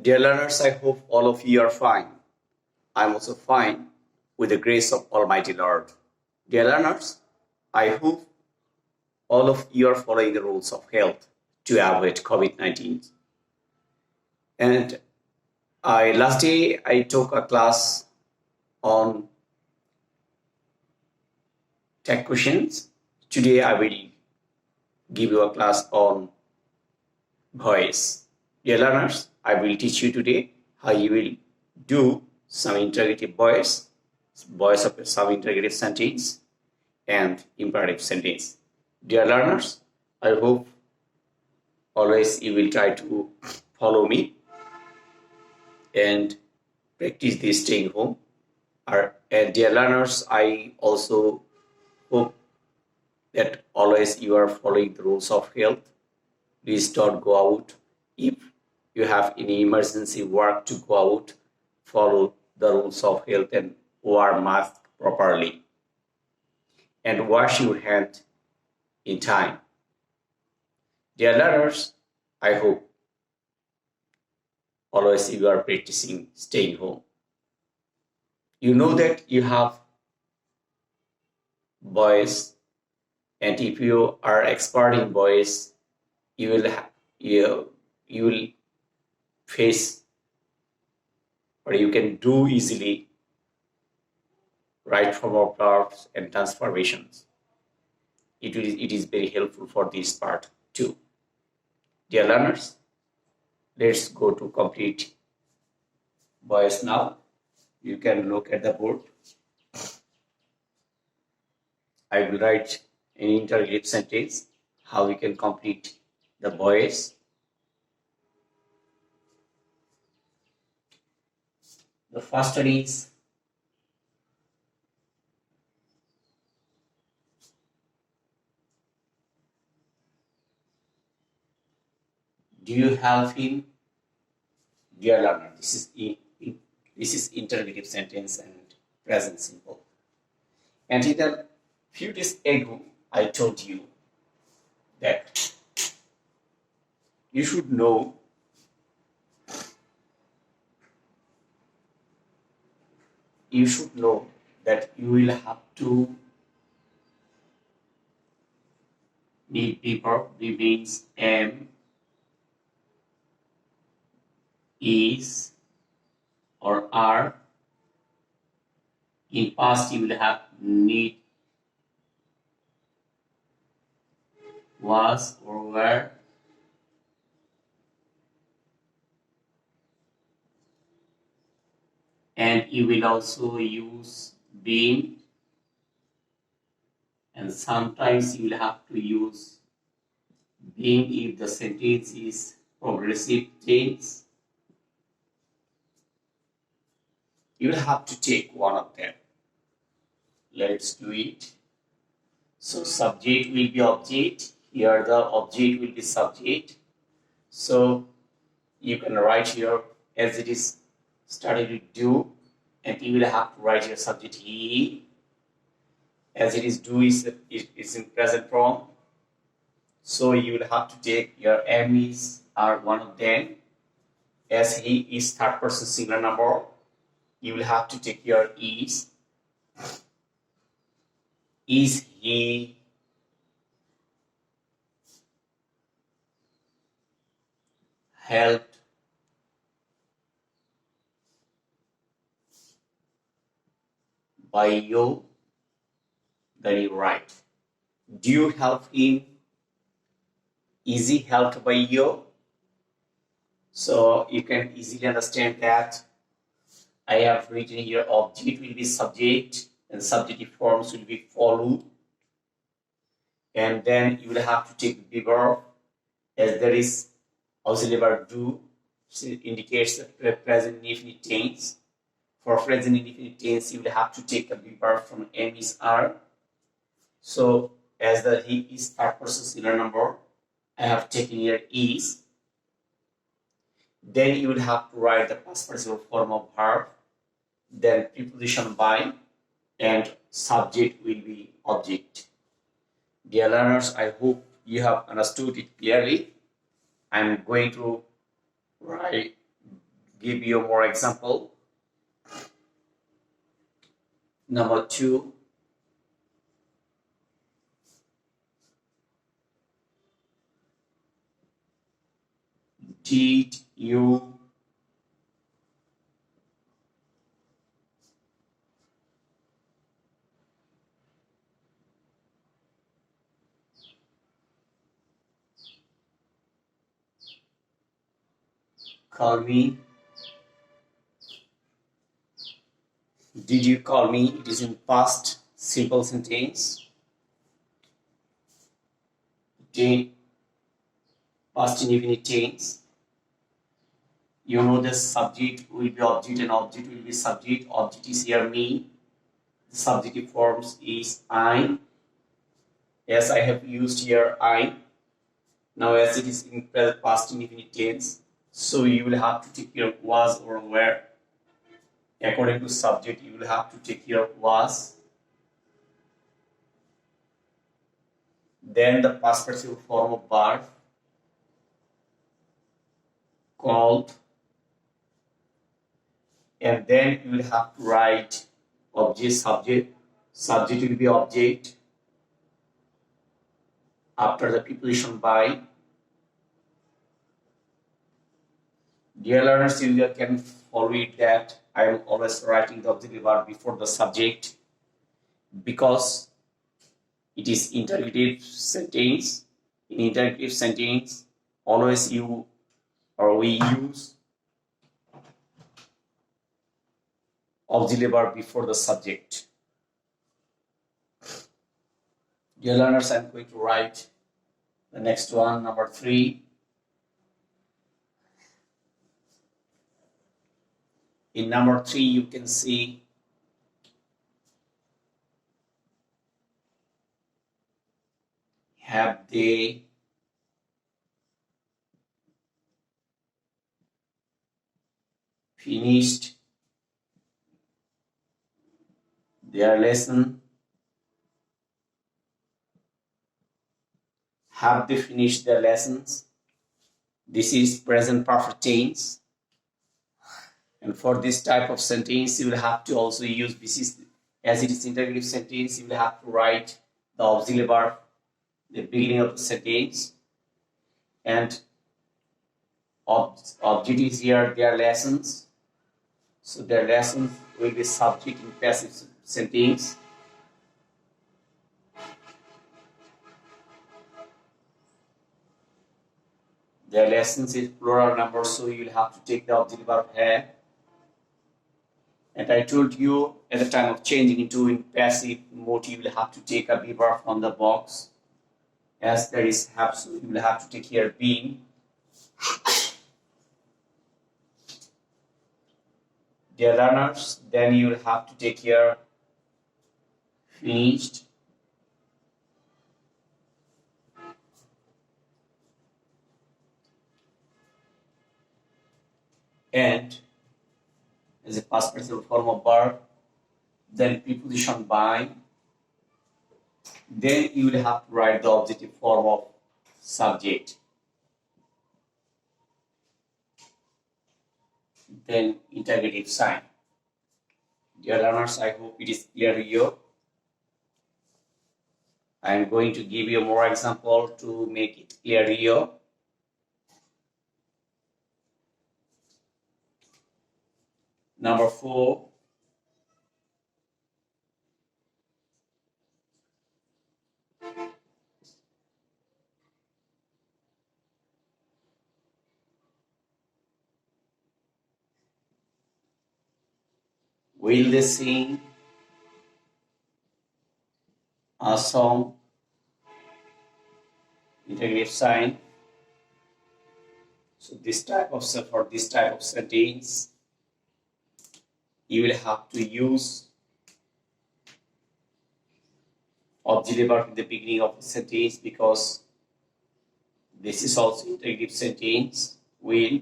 Dear learners, I hope all of you are fine. I'm also fine with the grace of Almighty Lord. Dear learners, I hope all of you are following the rules of health to avoid COVID-19. And last day I took a class on tech questions. Today I will give you a class on voice. Dear learners, I will teach you today how you will do some interrogative voice of some interrogative sentence and imperative sentence. Dear learners, I hope always you will try to follow me and practice this staying home. And dear learners, I also hope that always you are following the rules of health. Please don't go out. If you have any emergency work to go out, follow the rules of health and wear mask properly. And wash your hand in time. Dear learners, I hope always you are practicing staying home. You know that you have voice, and if you are expert in voice, you will face, or you can do easily right from verbs and transformations. It is very helpful for this part too. Dear learners, let's go to complete voice now. You can look at the board. I will write an interrogative sentence, how we can complete the voice. The first one is, do you help him? Dear learner, this is interrogative sentence and present simple. And in a few days ago, I told you that you should know that you will have to need paper. B means M is or are. In past you will have need, was or were. And you will also use been, and sometimes you will have to use been if the sentence is progressive tense. You will have to take one of them. Let's do it. So subject will be object. Here the object will be subject. So you can write here as it is started with do, and you will have to write your subject he. As it is do is in present form. So you will have to take your am is are one of them. As he is third person singular number, you will have to take your is. Is he helped by you? Then you write, do you help him? Is he helped by you? So you can easily understand that I have written here object will be subject and subjective forms will be follow, and then you will have to take the verb, as there is auxiliary verb do, so it indicates the present indefinite tense. For present indefinite tense, you will have to take a verb from am is are. So as the he is third person singular number, I have taken here is. Then you will have to write the past participle form of verb, then preposition by, and subject will be object. Dear learners, I hope you have understood it clearly. I'm going to write give you more example. Number 2, did you call me? Did you call me? It is in past simple sentence. Did past indefinite tense. You know the subject will be object and object will be subject. Object is here me. The subjective forms is I. Yes, I have used here I. Now as it is in present past indefinite tense, so you will have to take care of was or were. According to subject, you will have to take care of was. Then the past participle form of verb called, and then you will have to write object, subject. Subject will be object after the preposition by. Dear learners, you can follow it that I am always writing the auxiliary verb before the subject because it is interrogative sentence. In interrogative sentence, always you or we use auxiliary verb before the subject. Dear learners, I'm going to write the next one, number 3. In number 3, you can see have they finished their lesson? Have they finished their lessons? This is present perfect tense. And for this type of sentence, you will have to also use this is as it is interrogative sentence, you will have to write the auxiliary verb the beginning of the sentence, and object is here their lessons. So their lessons will be subject in passive sentence. Their lessons is plural number, so you will have to take the auxiliary verb have. And I told you at the time of changing into in passive mode, you will have to take a be verb from the box. As there is have, so you will have to take here being. Dear learners, then you will have to take here finished. And as a past participle form of verb, then preposition by, then you will have to write the objective form of subject, then interrogative sign. Dear learners, I hope it is clear to you. I am going to give you more example to make it clear to you. Number 4. Will they sing a song? Interrogative sign. So for this type of sentence, you will have to use auxiliary verb in the beginning of the sentence because this is also interrogative sentence. Will,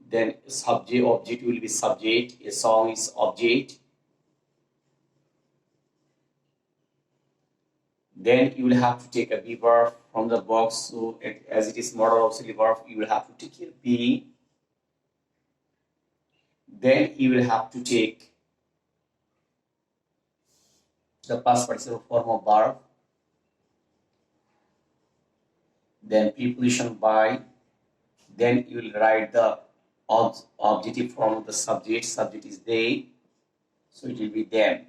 then subject object will be subject, a song is object. Then you will have to take a be verb from the box. So as it is modal auxiliary verb, you will have to take a be. Then you will have to take the past participle form of verb, then preposition by, then you will write the objective form of the subject. Subject is they, so it will be them.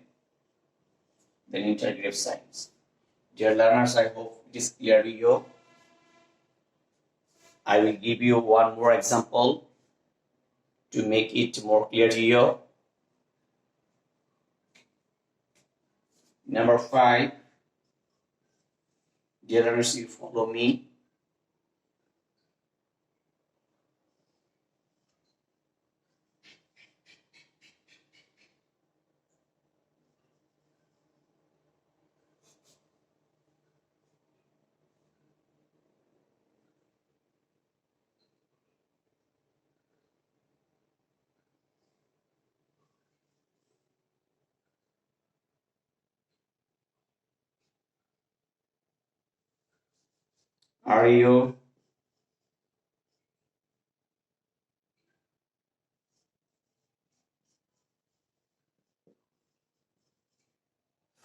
Then interrogative signs. Dear learners, I hope it is clear to you. I will give you one more example to make it more clear to you. Number 5. Dear learners, you follow me. Are you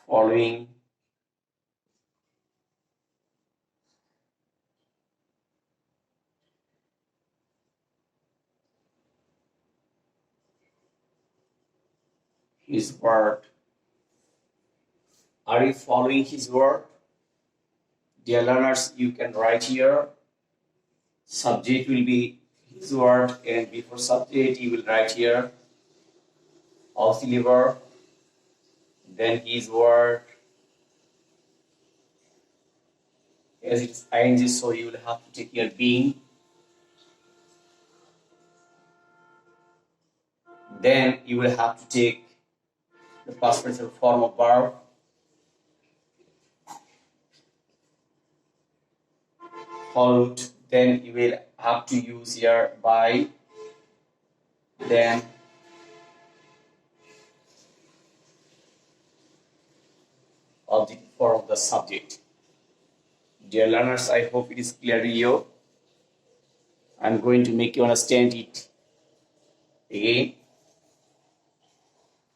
following his word? Are you following his word? Dear learners, you can write here. Subject will be his word, and before subject you will write here auxiliary verb, then his word. As it is ing, so you will have to take here being. Then you will have to take the past participle form of verb, followed. Then you will have to use here by, then objective form of the subject. Dear learners, I hope it is clear to you. I'm going to make you understand it again.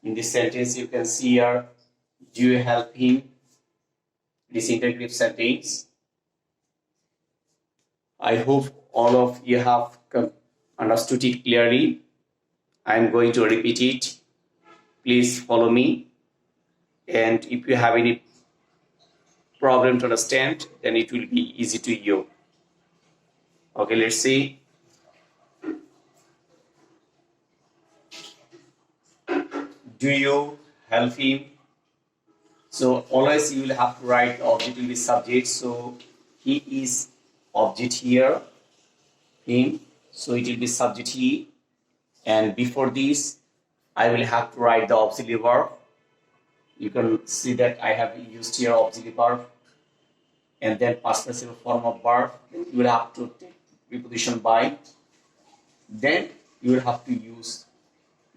In this sentence, you can see here, do you help him? This interrogative sentence. I hope all of you have understood it clearly. I am going to repeat it. Please follow me. And if you have any problem to understand, then it will be easy to you. Okay, let's see. Do you help him? So always you will have to write the object will be subject. So he is object here, him. So it will be subject he. And before this, I will have to write the auxiliary verb. You can see that I have used here auxiliary verb. And then past participle form of verb. You will have to take preposition by. Then you will have to use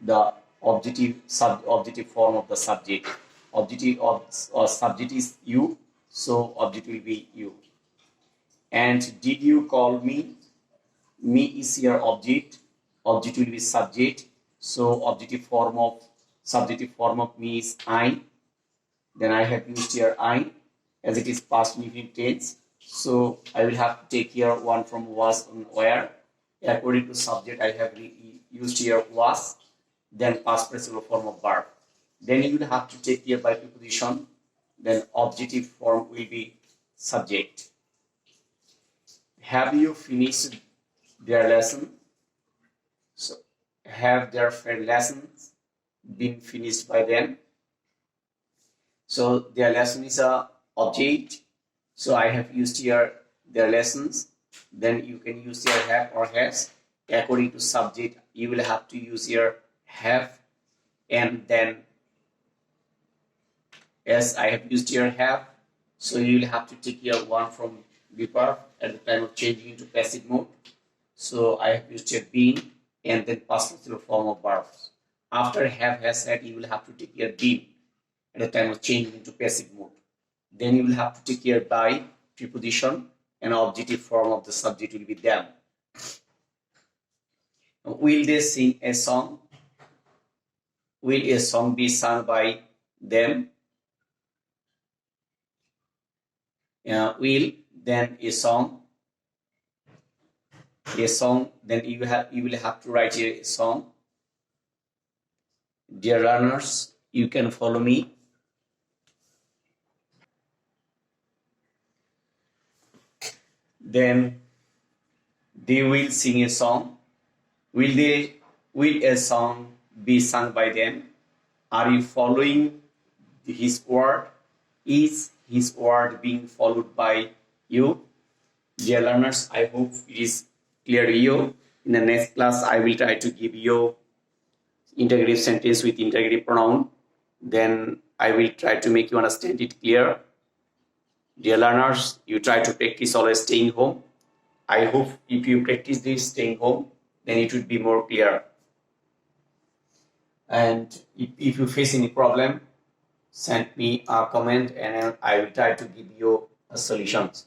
the objective form of the subject. Objective or subject is you, so object will be you. And did you call me? Me is here object. Object will be subject. So subjective form of me is I. Then I have used here I, as it is past infinitive tense. So I will have to take here one from was and where. According to subject, I have used here was. Then past participle form of verb. Then you will have to take here by preposition. Then objective form will be subject. Have you finished their lesson? So have their lessons been finished by them? So their lesson is a object. So I have used here their lessons. Then you can use here have or has. According to subject, you will have to use here have, and then as I have used here have, so you will have to take here one from the verb at the time of changing into passive mode. So I have used here been, and then past participle form of verbs. After have, has, had, you will have to take here been at the time of changing into passive mode. Then you will have to take here by preposition, and objective form of the subject will be them. Will they sing a song? will a song be sung by them? Will then a song, then you will have to write a song. Dear learners, you can follow me. Then they will sing a song. Will a song be sung by them? Are you following his word? Is his word being followed by you? Dear learners, I hope it is clear to you. In the next class, I will try to give you interrogative sentence with interrogative pronoun. Then I will try to make you understand it clear. Dear learners, you try to practice always staying home. I hope if you practice this staying home, then it would be more clear. And if you face any problem, send me a comment and I will try to give you a solutions.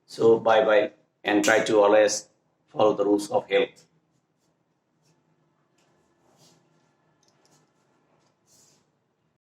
So bye bye and try to always follow the rules of health.